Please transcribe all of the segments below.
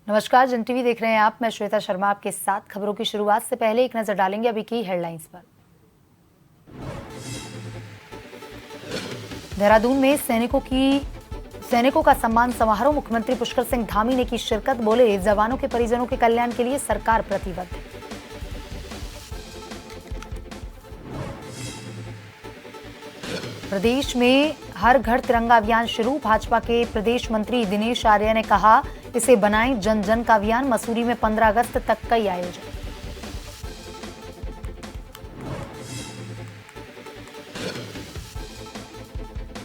नमस्कार, जन टीवी देख रहे हैं आप। मैं श्वेता शर्मा आपके साथ। खबरों की शुरुआत से पहले एक नजर डालेंगे अभी की हेडलाइंस पर। देहरादून में सैनिकों का सम्मान समारोह, मुख्यमंत्री पुष्कर सिंह धामी ने की शिरकत। बोले, जवानों के परिजनों के कल्याण के लिए सरकार प्रतिबद्ध। प्रदेश में हर घर तिरंगा अभियान शुरू। भाजपा के प्रदेश मंत्री दिनेश आर्य ने कहा, इसे बनाएं जन जन का अभियान। मसूरी में 15 अगस्त तक कई आयोजन।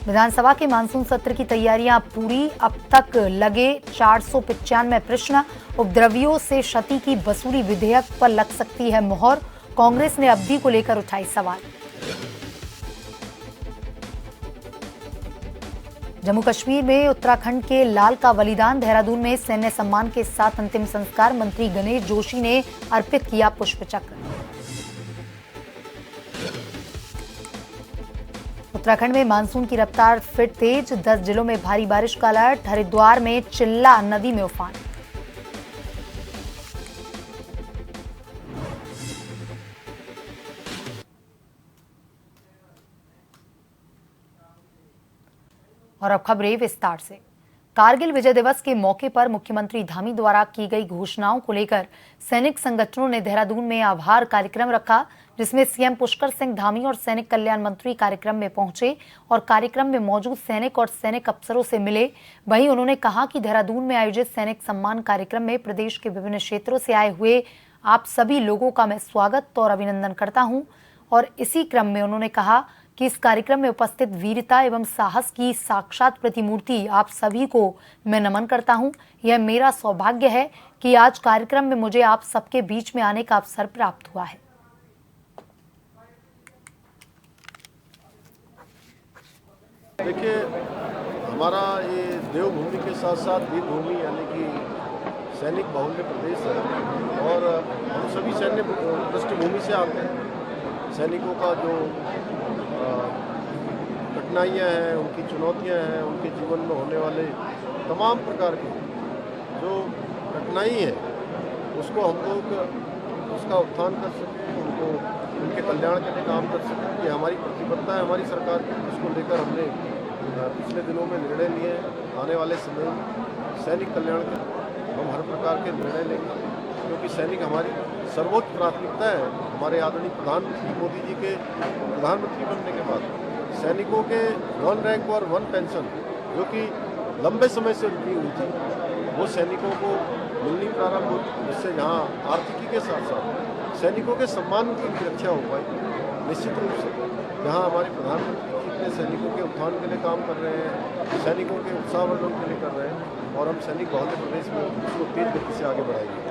विधानसभा के मानसून सत्र की तैयारियां पूरी। अब तक लगे 495 प्रश्न। उपद्रवियों से क्षति की वसूली विधेयक पर लग सकती है मुहर। कांग्रेस ने अवधि को लेकर उठाई सवाल। जम्मू कश्मीर में उत्तराखंड के लाल का बलिदान। देहरादून में सैन्य सम्मान के साथ अंतिम संस्कार। मंत्री गणेश जोशी ने अर्पित किया पुष्प चक्र। उत्तराखंड में मानसून की रफ्तार फिर तेज। 10 जिलों में भारी बारिश का अलर्ट। हरिद्वार में चिल्ला नदी में उफान। और अब खबरें विस्तार से। कारगिल विजय दिवस के मौके पर मुख्यमंत्री धामी द्वारा की गई घोषणाओं को लेकर सैनिक संगठनों ने देहरादून में आभार कार्यक्रम रखा, जिसमें सीएम पुष्कर सिंह धामी और सैनिक कल्याण मंत्री कार्यक्रम में पहुंचे और कार्यक्रम में मौजूद सैनिक और सैनिक अफसरों से मिले। वहीं उन्होंने कहा कि देहरादून में आयोजित सैनिक सम्मान कार्यक्रम में प्रदेश के विभिन्न क्षेत्रों से आए हुए आप सभी लोगों का मैं स्वागत और अभिनंदन करता हूं। और इसी क्रम में उन्होंने कहा कि इस कार्यक्रम में उपस्थित वीरता एवं साहस की साक्षात प्रतिमूर्ति आप सभी को मैं नमन करता हूं। यह मेरा सौभाग्य है कि आज कार्यक्रम में मुझे आप सबके बीच में आने का अवसर प्राप्त हुआ है। देखिए, हमारा ये देवभूमि के साथ साथ वीरभूमि यानी कि सैनिक बाहुल्य प्रदेश है और हम सभी सैन्य पृष्ठभूमि से आते हैं। सैनिकों का जो कठिनाइयाँ हैं, उनकी चुनौतियाँ हैं, उनके जीवन में होने वाले तमाम प्रकार की जो कठिनाई है उसको हम लोग उसका उत्थान कर सकें, उनको उनके कल्याण के लिए काम कर सकें। ये हमारी प्रतिबद्धता है हमारी सरकार की, जिसको लेकर हमने पिछले दिनों में निर्णय लिए। आने वाले समय में सैनिक कल्याण के हम हर प्रकार के निर्णय लेंगे, क्योंकि सैनिक हमारी सर्वोच्च प्राथमिकता है। हमारे आदरणीय प्रधानमंत्री मोदी जी के प्रधानमंत्री बनने के बाद सैनिकों के 1 रैंक और 1 पेंशन जो कि लंबे समय से रुकी हुई थी, वो सैनिकों को मिलनी प्रारंभ हुई, जिससे यहाँ आर्थिकी के साथ साथ सैनिकों के सम्मान की भी रक्षा हो पाई। निश्चित रूप से जहाँ हमारे प्रधानमंत्री जी अपने सैनिकों के उत्थान के लिए काम कर रहे हैं, सैनिकों के उत्साहवर्धन के लिए कर रहे हैं और हम सैनिक बाहुल्य प्रदेश में उसको तेज गति से आगे बढ़ाएंगे।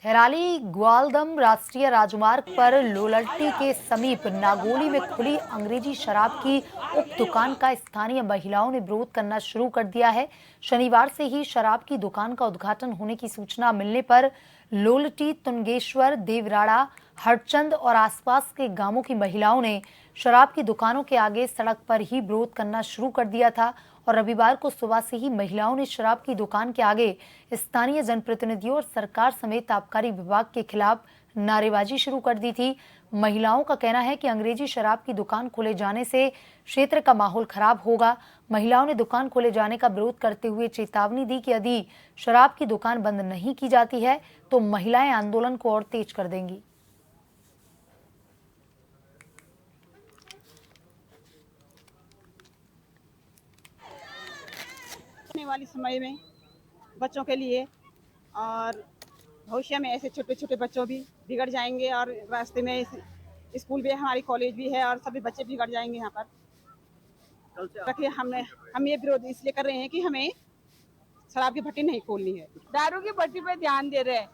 थैराली ग्वालदम राष्ट्रीय राजमार्ग पर लोलट्टी के समीप नागोली में खुली अंग्रेजी शराब की उप दुकान का स्थानीय महिलाओं ने विरोध करना शुरू कर दिया है। शनिवार से ही शराब की दुकान का उद्घाटन होने की सूचना मिलने पर लोलटी, तुंगेश्वर, देवराड़ा, हरचंद और आसपास के गांवों की महिलाओं ने शराब की दुकानों के आगे सड़क पर ही विरोध करना शुरू कर दिया था और रविवार को सुबह से ही महिलाओं ने शराब की दुकान के आगे स्थानीय जनप्रतिनिधियों और सरकार समेत आबकारी विभाग के खिलाफ नारेबाजी शुरू कर दी थी। महिलाओं का कहना है कि अंग्रेजी शराब की दुकान खोले जाने से क्षेत्र का माहौल खराब होगा। महिलाओं ने दुकान खोले जाने का विरोध करते हुए चेतावनी दी कि यदि शराब की दुकान बंद नहीं की जाती है तो महिलाएं आंदोलन को और तेज कर देंगी। आने वाली समय में बच्चों के लिए और भविष्य में ऐसे छोटे छोटे बच्चों भी बिगड़ जाएंगे और रास्ते में स्कूल भी है, हमारी कॉलेज भी है और सभी बच्चे बिगड़ जाएंगे। यहाँ पर रखिए हम ये विरोध इसलिए कर रहे हैं कि हमें शराब की भट्टी नहीं खोलनी है। दारू की भट्टी पे ध्यान दे रहे हैं,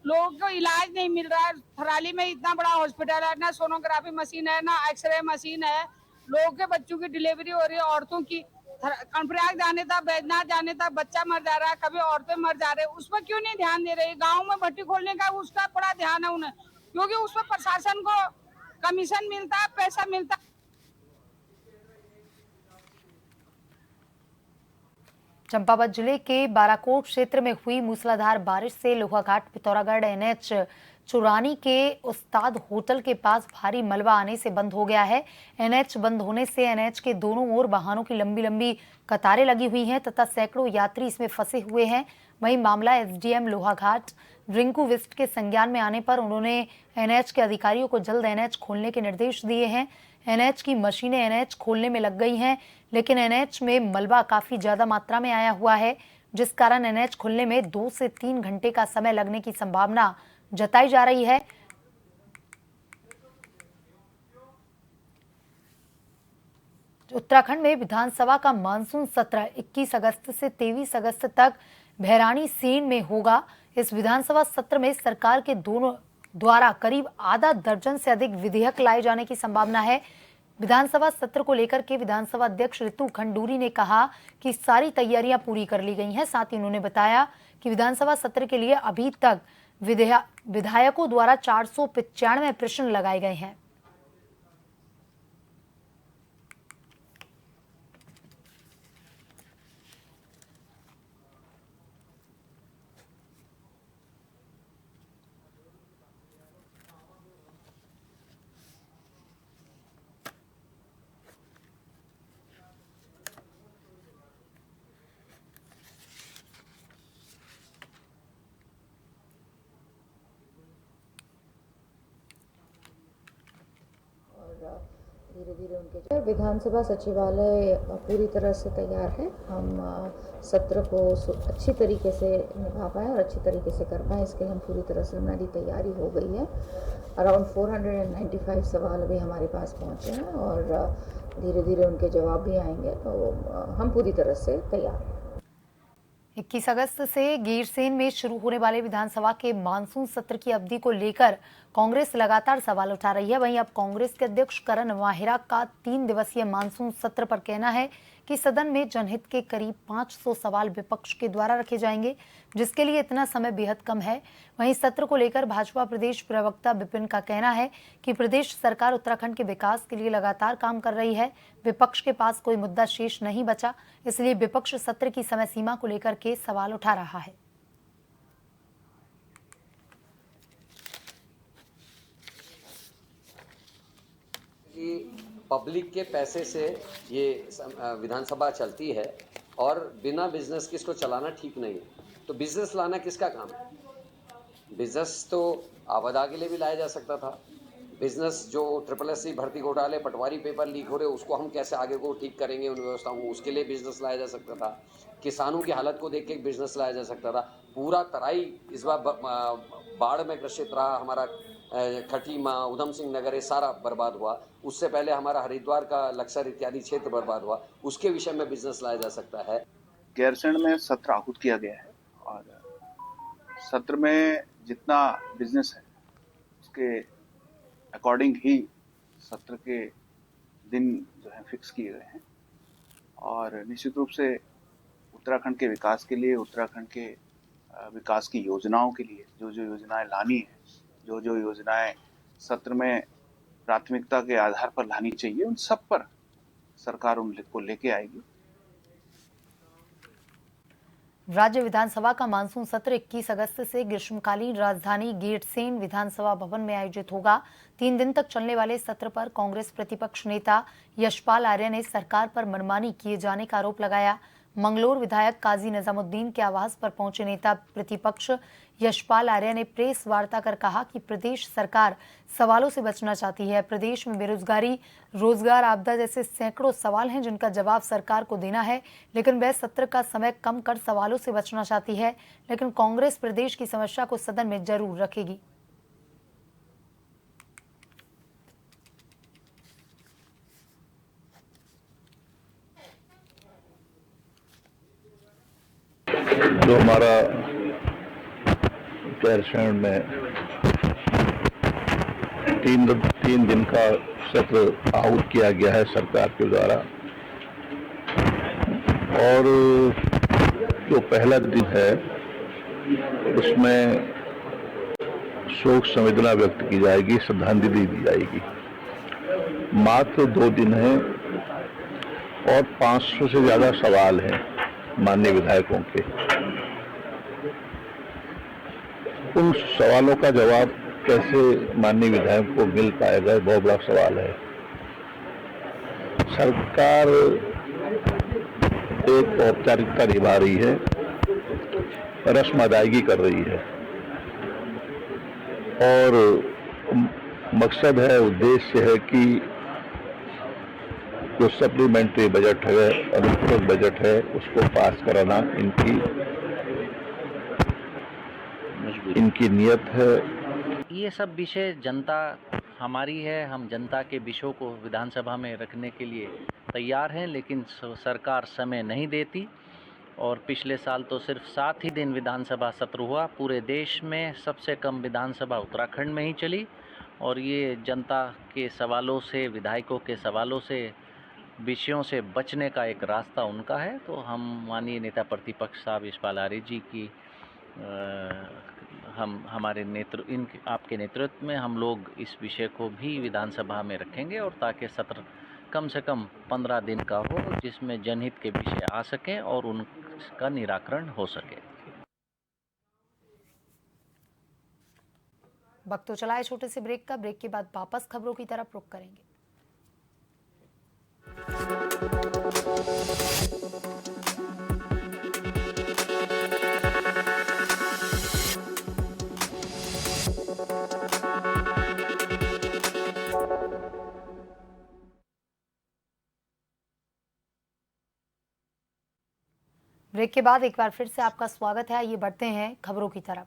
लोगों को इलाज नहीं मिल रहा है। थराली में इतना बड़ा हॉस्पिटल है, ना सोनोग्राफी मशीन है, ना एक्सरे मशीन है। लोगों के बच्चों की डिलीवरी हो रही है, औरतों की कर्णप्रयाग जाने तक, बैजनाथ जाने तक बच्चा मर जा रहा है, कभी औरतें मर जा रहे हैं। उस पर क्यों नहीं ध्यान दे रही? गाँव में भट्टी खोलने का उसका बड़ा ध्यान है उन्हें, क्योंकि उस पर प्रशासन को कमीशन मिलता है, पैसा मिलता है। चंपावत जिले के बाराकोट क्षेत्र में हुई मूसलाधार बारिश से लोहाघाट पिथौरागढ़ NH 94 के उस्ताद होटल के पास भारी मलबा आने से बंद हो गया है। NH बंद होने से NH के दोनों ओर वाहनों की लंबी लंबी कतारें लगी हुई हैं तथा सैकड़ों यात्री इसमें फंसे हुए हैं। वहीं मामला SDM लोहाघाट रिंकू विस्ट के संज्ञान में आने पर उन्होंने NH के अधिकारियों को जल्द NH खोलने के निर्देश दिए हैं। NH की मशीनें NH खोलने में लग गई हैं, लेकिन NH में मलबा काफी ज्यादा मात्रा में आया हुआ है, जिस कारण NH खुलने में 2 से 3 घंटे का समय लगने की संभावना जताई जा रही है। उत्तराखंड में विधानसभा का मानसून सत्र 21 अगस्त से 23 अगस्त तक भैराणी-सेन में होगा। इस विधानसभा सत्र में सरकार के दोनों द्वारा करीब आधा दर्जन से अधिक विधेयक लाए जाने की संभावना है। विधानसभा सत्र को लेकर के विधानसभा अध्यक्ष ऋतु खंडूरी ने कहा कि सारी तैयारियां पूरी कर ली गई हैं। साथ ही उन्होंने बताया कि विधानसभा सत्र के लिए अभी तक विधायकों द्वारा 495 प्रश्न लगाए गए हैं। धीरे धीरे उनके विधानसभा सचिवालय पूरी तरह से तैयार है। हम सत्र को अच्छी तरीके से निभा पाएँ और अच्छी तरीके से कर पाएँ, इसके लिए हम पूरी तरह से हमारी तैयारी हो गई है। अराउंड 495 सवाल अभी हमारे पास पहुँचे हैं और धीरे धीरे उनके जवाब भी आएंगे, तो हम पूरी तरह से तैयार हैं। 21 अगस्त से गीरसेन में शुरू होने वाले विधानसभा के मानसून सत्र की अवधि को लेकर कांग्रेस लगातार सवाल उठा रही है। वहीं अब कांग्रेस के अध्यक्ष करण माहिरा का 3 दिवसीय मानसून सत्र पर कहना है कि सदन में जनहित के करीब 500 सवाल विपक्ष के द्वारा रखे जाएंगे, जिसके लिए इतना समय बेहद कम है। वहीं सत्र को लेकर भाजपा प्रदेश प्रवक्ता विपिन का कहना है कि प्रदेश सरकार उत्तराखंड के विकास के लिए लगातार काम कर रही है। विपक्ष के पास कोई मुद्दा शेष नहीं बचा, इसलिए विपक्ष सत्र की समय सीमा को लेकर के सवाल उठा रहा है। पब्लिक के पैसे से ये विधानसभा चलती है और बिना बिजनेस के इसको चलाना ठीक नहीं है। तो बिजनेस लाना किसका काम है? बिजनेस तो आवादा के लिए भी लाया जा सकता था। बिजनेस जो SSC भर्ती घोटाले, पटवारी पेपर लीक हो रहे, उसको हम कैसे आगे को ठीक करेंगे उन व्यवस्थाओं को, उसके लिए बिजनेस लाया जा सकता था। किसानों की हालत को देख के बिजनेस लाया जा सकता था। पूरा तराई इस बार बाढ़ में ग्रसित रहा, हमारा खटीमा, उधम सिंह नगर, ये सारा बर्बाद हुआ। उससे पहले हमारा हरिद्वार का लक्सर इत्यादि क्षेत्र बर्बाद हुआ, उसके विषय में बिजनेस लाया जा सकता है। गैरसैंण में सत्र आहूत किया गया है और सत्र में जितना बिजनेस है उसके अकॉर्डिंग ही सत्र के दिन जो है फिक्स किए गए हैं और निश्चित रूप से उत्तराखंड के विकास के लिए, उत्तराखंड के विकास की योजनाओं के लिए जो जो योजनाएं लानी है, जो जो योजनाएं सत्र में प्राथमिकता के आधार पर लानी चाहिए, उन सब पर सरकार उनको लेके आएगी। राज्य विधानसभा का मानसून सत्र 21 अगस्त से ग्रीष्मकालीन राजधानी गीरसेन विधानसभा भवन में आयोजित होगा। 3 दिन तक चलने वाले सत्र पर कांग्रेस प्रतिपक्ष नेता यशपाल आर्य ने सरकार पर मनमानी किए जाने का आरोप लगाया। मंगलोर विधायक काजी निजामुद्दीन के आवास पर पहुंचे नेता प्रतिपक्ष यशपाल आर्य ने प्रेस वार्ता कर कहा कि प्रदेश सरकार सवालों से बचना चाहती है। प्रदेश में बेरोजगारी, रोजगार, आपदा जैसे सैकड़ों सवाल हैं जिनका जवाब सरकार को देना है, लेकिन वह सत्र का समय कम कर सवालों से बचना चाहती है। लेकिन कांग्रेस प्रदेश की समस्या को सदन में जरूर रखेगी। जो हमारा गैरसैंण में 3 दिन का सत्र आहूत किया गया है सरकार के द्वारा, और जो पहला दिन है उसमें शोक संवेदना व्यक्त की जाएगी, श्रद्धांजलि दी जाएगी। मात्र 2 दिन है और 500 से ज़्यादा सवाल हैं। माननीय विधायकों के। उन सवालों का जवाब कैसे माननीय विधायकों को मिल पाएगा, बहुत बड़ा सवाल है। सरकार एक औपचारिकता निभा रही है, रस्म अदायगी कर रही है और मकसद है, उद्देश्य है कि जो सप्लीमेंट्री बजट है, अनुपूरक बजट है, उसको पास कराना इनकी नियत है। ये सब विषय जनता हमारी है, हम जनता के विषयों को विधानसभा में रखने के लिए तैयार हैं, लेकिन सरकार समय नहीं देती और पिछले साल तो सिर्फ 7 ही दिन विधानसभा सत्र हुआ। पूरे देश में सबसे कम विधानसभा उत्तराखंड में ही चली और ये जनता के सवालों से, विधायकों के सवालों से, विषयों से बचने का एक रास्ता उनका है। तो हम माननीय नेता प्रतिपक्ष साहब यशपाल आर्य जी की हमारे आपके नेतृत्व में हम लोग इस विषय को भी विधानसभा में रखेंगे और ताकि सत्र कम से कम 15 दिन का हो, जिसमें जनहित के विषय आ सकें और उनका निराकरण हो सके। वक्त तो चला है छोटे से ब्रेक का। ब्रेक के बाद वापस खबरों की तरफ रुख करेंगे। ब्रेक के बाद एक बार फिर से आपका स्वागत है। आइए बढ़ते हैं खबरों की तरफ।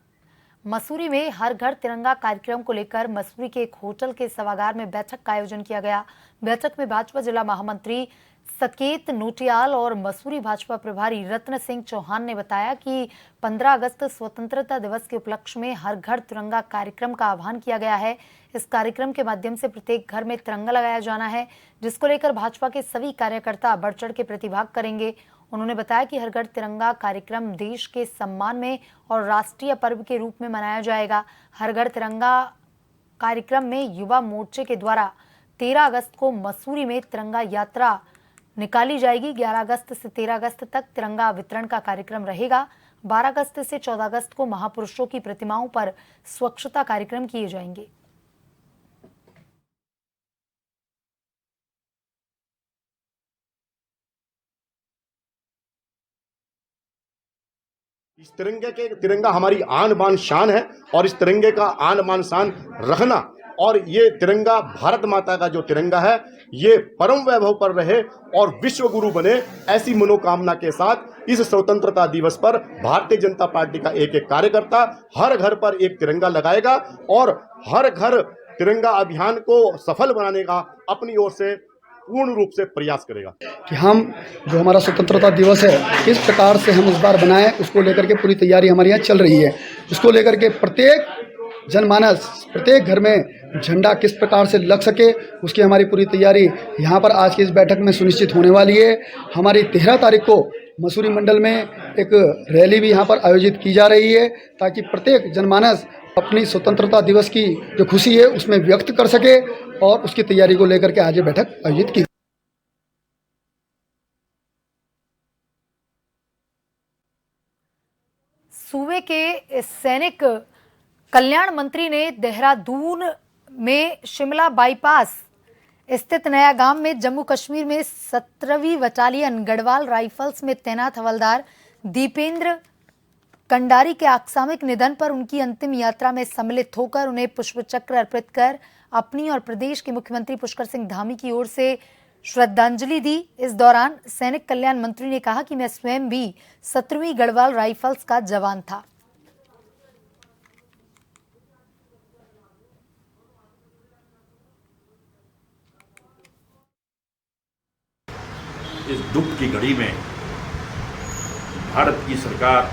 मसूरी में हर घर तिरंगा कार्यक्रम को लेकर मसूरी के एक होटल के सभागार में बैठक का आयोजन किया गया। बैठक में भाजपा जिला महामंत्री सकेत नोटियाल और मसूरी भाजपा प्रभारी रत्न सिंह चौहान ने बताया कि 15 अगस्त स्वतंत्रता दिवस के उपलक्ष्य में हर घर तिरंगा कार्यक्रम का आह्वान किया गया है। इस कार्यक्रम के माध्यम से प्रत्येक घर में तिरंगा लगाया जाना है, जिसको लेकर भाजपा के सभी कार्यकर्ता बढ़ चढ़ के प्रतिभाग करेंगे। उन्होंने बताया कि हर घर तिरंगा कार्यक्रम देश के सम्मान में और राष्ट्रीय पर्व के रूप में मनाया जाएगा। हर घर तिरंगा कार्यक्रम में युवा मोर्चे के द्वारा 13 अगस्त को मसूरी में तिरंगा यात्रा निकाली जाएगी। 11 अगस्त से 13 अगस्त तक तिरंगा वितरण का कार्यक्रम रहेगा। 12 अगस्त से 14 अगस्त को महापुरुषों की प्रतिमाओं पर स्वच्छता कार्यक्रम किए जाएंगे। इस तिरंगा हमारी आन बान शान है और इस तिरंगे का आन बान शान रखना और ये तिरंगा भारत माता का जो तिरंगा है ये परम वैभव पर रहे और विश्व गुरु बने, ऐसी मनोकामना के साथ इस स्वतंत्रता दिवस पर भारतीय जनता पार्टी का एक एक कार्यकर्ता हर घर पर एक तिरंगा लगाएगा और हर घर तिरंगा अभियान को सफल बनाने का अपनी ओर से पूर्ण रूप से प्रयास करेगा। कि हम जो हमारा स्वतंत्रता दिवस है किस प्रकार से हम इस बार बनाएं, उसको लेकर के पूरी तैयारी हमारे यहाँ चल रही है। उसको लेकर के प्रत्येक जनमानस, प्रत्येक घर में झंडा किस प्रकार से लग सके, उसकी हमारी पूरी तैयारी यहाँ पर आज की इस बैठक में सुनिश्चित होने वाली है। हमारी 13 तारीख को मसूरी मंडल में एक रैली भी यहाँ पर आयोजित की जा रही है ताकि प्रत्येक जनमानस अपनी स्वतंत्रता दिवस की जो खुशी है उसमें व्यक्त कर सके और उसकी तैयारी को लेकर के आज ये बैठक आयोजित की। सूबे के सैनिक कल्याण मंत्री ने देहरादून में शिमला बाईपास स्थित नया गांव में जम्मू कश्मीर में 17वीं बटालियन गढ़वाल राइफल्स में तैनात हवलदार दीपेंद्र कंडारी के आकस्मिक निधन पर उनकी अंतिम यात्रा में सम्मिलित होकर उन्हें पुष्पचक्र अर्पित कर अपनी और प्रदेश के मुख्यमंत्री पुष्कर सिंह धामी की ओर से श्रद्धांजलि दी। इस दौरान सैनिक कल्याण मंत्री ने कहा कि मैं स्वयं भी 17वीं गढ़वाल राइफल्स का जवान था। इस दुख की घड़ी में भारत की सरकार,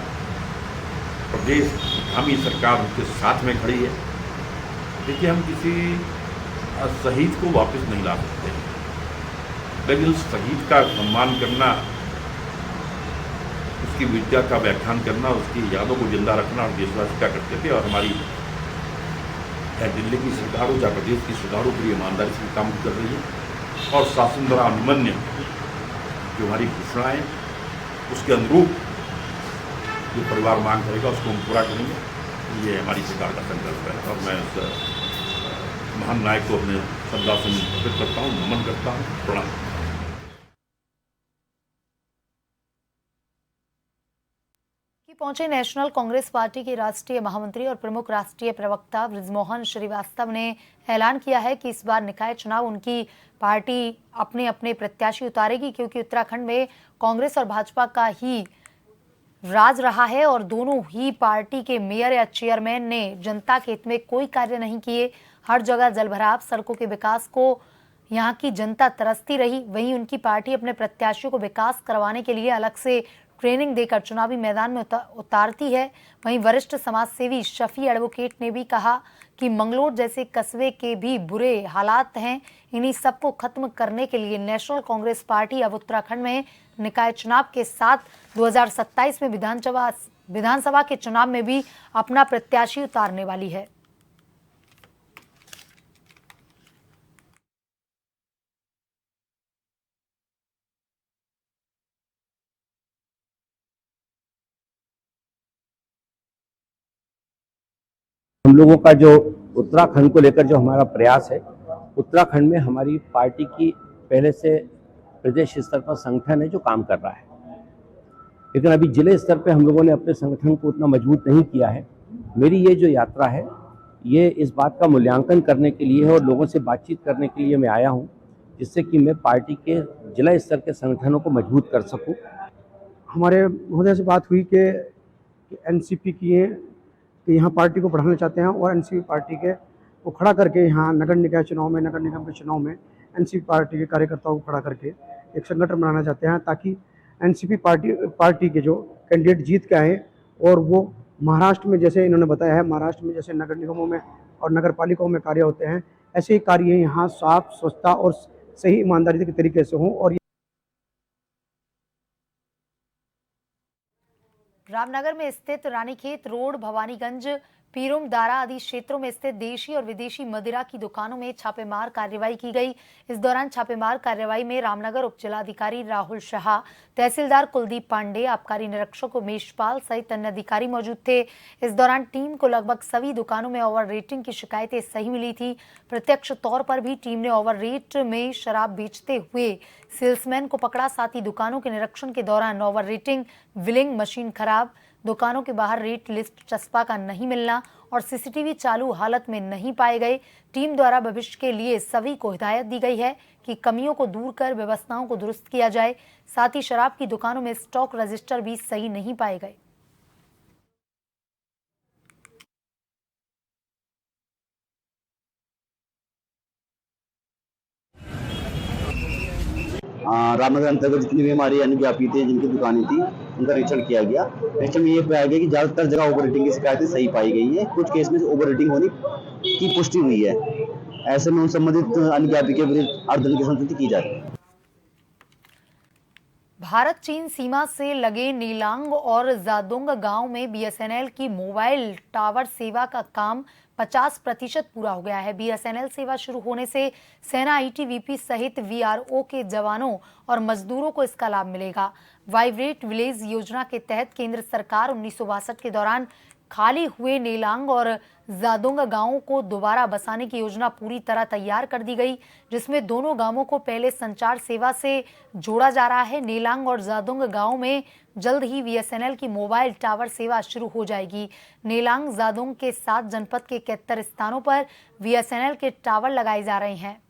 प्रदेश धामी सरकार उनके साथ में खड़ी है। देखिए, हम किसी शहीद को वापस नहीं ला सकते, लेकिन उस शहीद का सम्मान करना, उसकी विद्या का व्याख्यान करना, उसकी यादों को जिंदा रखना और देशवासी का कर्तव्य। और हमारी दिल्ली की सरकार हो, चाहे प्रदेश की सरकार हो, पूरी ईमानदारी से काम कर रही है और शासन द्वारा अनुमन्य जो हमारी घोषणाएं उसके अनुरूप जो परिवार मांग करेगा उसको हम पूरा करेंगे। ये हमारी सरकार का संकल्प है और मैं उस महान नायक को अपने श्रद्धा से अर्पित करता हूँ, नमन करता हूँ, प्रणाम। पहुंचे नेशनल कांग्रेस पार्टी के राष्ट्रीय महामंत्री और प्रमुख राष्ट्रीय प्रवक्ता बृजमोहन श्रीवास्तव ने ऐलान किया है कि इस बार निकाय चुनाव उनकी पार्टी अपने अपने प्रत्याशी उतारेगी, क्योंकि उत्तराखंड में कांग्रेस और भाजपा का ही राज रहा है और दोनों ही पार्टी के मेयर या चेयरमैन ने जनता के हित में कोई कार्य नहीं किए। हर जगह जलभराव, सड़कों के विकास को यहाँ की जनता तरसती रही। वहीं उनकी पार्टी अपने प्रत्याशियों को विकास करवाने के लिए अलग से ट्रेनिंग देकर चुनावी मैदान में उतारती है। वहीं वरिष्ठ समाजसेवी शफी एडवोकेट ने भी कहा कि मंगलोर जैसे कस्बे के भी बुरे हालात हैं। इन्हीं सबको खत्म करने के लिए नेशनल कांग्रेस पार्टी अब उत्तराखंड में निकाय चुनाव के साथ 2027 में विधानसभा के चुनाव में भी अपना प्रत्याशी उतारने वाली है। हम लोगों का जो उत्तराखंड को लेकर जो हमारा प्रयास है, उत्तराखंड में हमारी पार्टी की पहले से प्रदेश स्तर पर संगठन है जो काम कर रहा है, लेकिन अभी जिले स्तर पे हम लोगों ने अपने संगठन को उतना मजबूत नहीं किया है। मेरी ये जो यात्रा है ये इस बात का मूल्यांकन करने के लिए है और लोगों से बातचीत करने के लिए मैं आया हूँ, जिससे कि मैं पार्टी के जिला स्तर के संगठनों को मजबूत कर सकूँ। हमारे महोदय से बात हुई कि एनसीपी की है कि यहाँ पार्टी को बढ़ाना चाहते हैं और एनसीपी पार्टी के को खड़ा करके यहाँ नगर निकाय चुनाव में, नगर निगम के चुनाव में एनसीपी पार्टी के कार्यकर्ताओं को खड़ा करके एक संगठन बनाना चाहते हैं, ताकि एनसीपी पार्टी के जो कैंडिडेट जीत के आए और वो महाराष्ट्र में, जैसे इन्होंने बताया है, महाराष्ट्र में जैसे नगर निगमों में और नगर पालिकाओं में कार्य होते हैं, ऐसे ही कार्य यहाँ साफ, स्वच्छता और सही ईमानदारी के तरीके से हों। और रामनगर में स्थित रानीखेत रोड, भवानीगंज, पीरुमदारा आदि क्षेत्रों में स्थित देशी और विदेशी मदिरा की दुकानों में छापेमार कार्रवाई की गई। इस दौरान छापेमार कार्रवाई में रामनगर उप जिलाधिकारी राहुल शाह, तहसीलदार कुलदीप पांडे, आबकारी निरीक्षक उमेश पाल सहित अन्य अधिकारी मौजूद थे। इस दौरान टीम को लगभग सभी दुकानों में ओवर रेटिंग की शिकायतें सही मिली थी। प्रत्यक्ष तौर पर भी टीम ने ओवर रेट में शराब बेचते हुए सेल्समैन को पकड़ा। साथ ही दुकानों के निरीक्षण के दौरान ओवर रेटिंग, विलिंग मशीन खराब, दुकानों के बाहर रेट लिस्ट चस्पा का नहीं मिलना और सीसीटीवी चालू हालत में नहीं पाए गए। टीम द्वारा भविष्य के लिए सभी को हिदायत दी गई है कि कमियों को दूर कर व्यवस्थाओं को दुरुस्त किया जाए। साथ ही शराब की दुकानों में स्टॉक रजिस्टर भी सही नहीं पाए गए। रामनगर अंतर्गत जितनी भी हमारी अन्य व्यापी थे, जिनकी दुकानें थी, उनका निरीक्षण किया गया। निरीक्षण में ये पाया गया कि ज़्यादातर जगह ओवर रेटिंग की शिकायतें सही पाई गई हैं। कुछ केस में ओवर रेटिंग होने की पुष्टि हुई है। ऐसे में उन संबंधित अन्य व्यापी के विरुद्ध अर्धदंड की संस्तुति की जा रही है। भारत चीन सीमा से लगे नीलांग और जादोंग गांव में बीएसएनएल की मोबाइल टावर सेवा का काम 50% पूरा हो गया है। बीएसएनएल सेवा शुरू होने से सेना, आईटीबीपी सहित वीआरओ के जवानों और मजदूरों को इसका लाभ मिलेगा। वाइब्रेट विलेज योजना के तहत केंद्र सरकार 1962 के दौरान खाली हुए नीलांग और जादोंग गांवों को दोबारा बसाने की योजना पूरी तरह तैयार कर दी गई, जिसमें दोनों गांवों को पहले संचार सेवा से जोड़ा जा रहा है। नीलांग और जादोंग गांव में जल्द ही बीएसएनएल की मोबाइल टावर सेवा शुरू हो जाएगी। नीलांग, जादोंग के 7 जनपद के 71 स्थानों पर बीएसएनएल के टावर लगाए जा रहे हैं।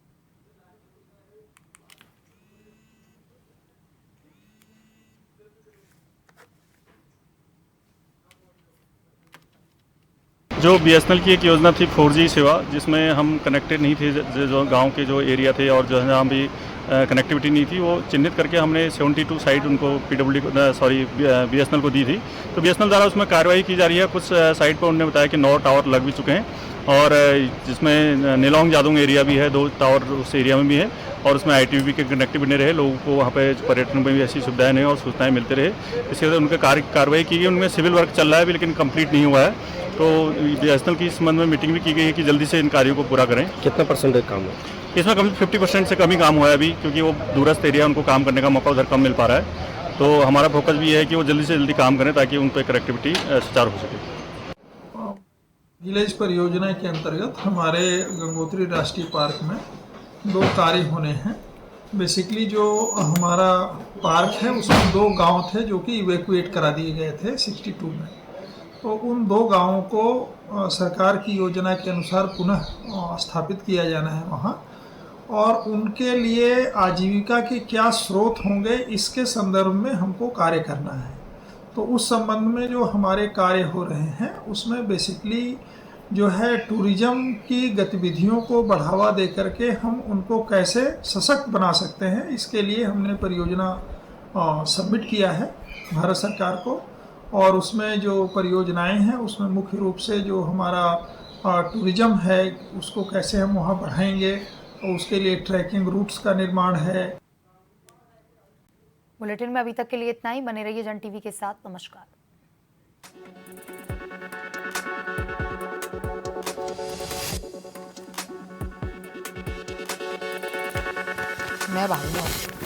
जो बीएसएनएल की एक योजना थी 4G सेवा, जिसमें हम कनेक्टेड नहीं थे, जो गांव के जो एरिया थे और जो जहाँ भी कनेक्टिविटी नहीं थी, वो चिन्हित करके हमने 72 साइट उनको बीएसएनएल को दी थी। तो बीएसएनएल द्वारा उसमें कार्रवाई की जा रही है। कुछ साइट पर उन्होंने बताया कि 9 टावर लग भी चुके हैं और जिसमें नीलांग जादोंग एरिया भी है, 2 टावर उस एरिया में भी है और उसमें आईटीबीपी के कनेक्टिविटी रहे, लोगों को वहाँ पे पर्यटन में भी ऐसी सुविधाएं नहीं और सूचनाएं मिलते रहे। इसके बाद उनके कार्रवाई की गई। उनमें सिविल वर्क चल रहा है अभी, लेकिन कंप्लीट नहीं हुआ है। तो बीएसएनएल की इस संबंध में मीटिंग भी की गई है कि जल्दी से इन कार्यों को पूरा करें। कितना परसेंटेज काम है इसमें कम 50% से कम ही काम हुआ है अभी, क्योंकि वो दूरस्थ एरिया, उनको काम करने का मौका उधर कम मिल पा रहा है। तो हमारा फोकस भी ये है कि वो जल्दी से जल्दी काम करें ताकि उन पर कनेक्टिविटी सुचारू हो सके। विलेज परियोजना के अंतर्गत हमारे गंगोत्री राष्ट्रीय पार्क में 2 कार्य होने हैं। बेसिकली जो हमारा पार्क है उसमें 2 गांव थे जो कि इवैक्यूएट करा दिए गए थे 62 में। तो उन 2 गांवों को सरकार की योजना के अनुसार पुनः स्थापित किया जाना है वहाँ, और उनके लिए आजीविका के क्या स्रोत होंगे इसके संदर्भ में हमको कार्य करना है। तो उस संबंध में जो हमारे कार्य हो रहे हैं उसमें बेसिकली जो है टूरिज्म की गतिविधियों को बढ़ावा दे करके हम उनको कैसे सशक्त बना सकते हैं, इसके लिए हमने परियोजना सबमिट किया है भारत सरकार को। और उसमें जो परियोजनाएं हैं उसमें मुख्य रूप से जो हमारा टूरिज्म है उसको कैसे हम वहाँ बढ़ाएंगे, तो उसके लिए ट्रैकिंग रूट्स का निर्माण है। बुलेटिन में अभी तक के लिए इतना ही। बने रहिए जन टीवी के साथ। नमस्कार। मैं भाई हूँ।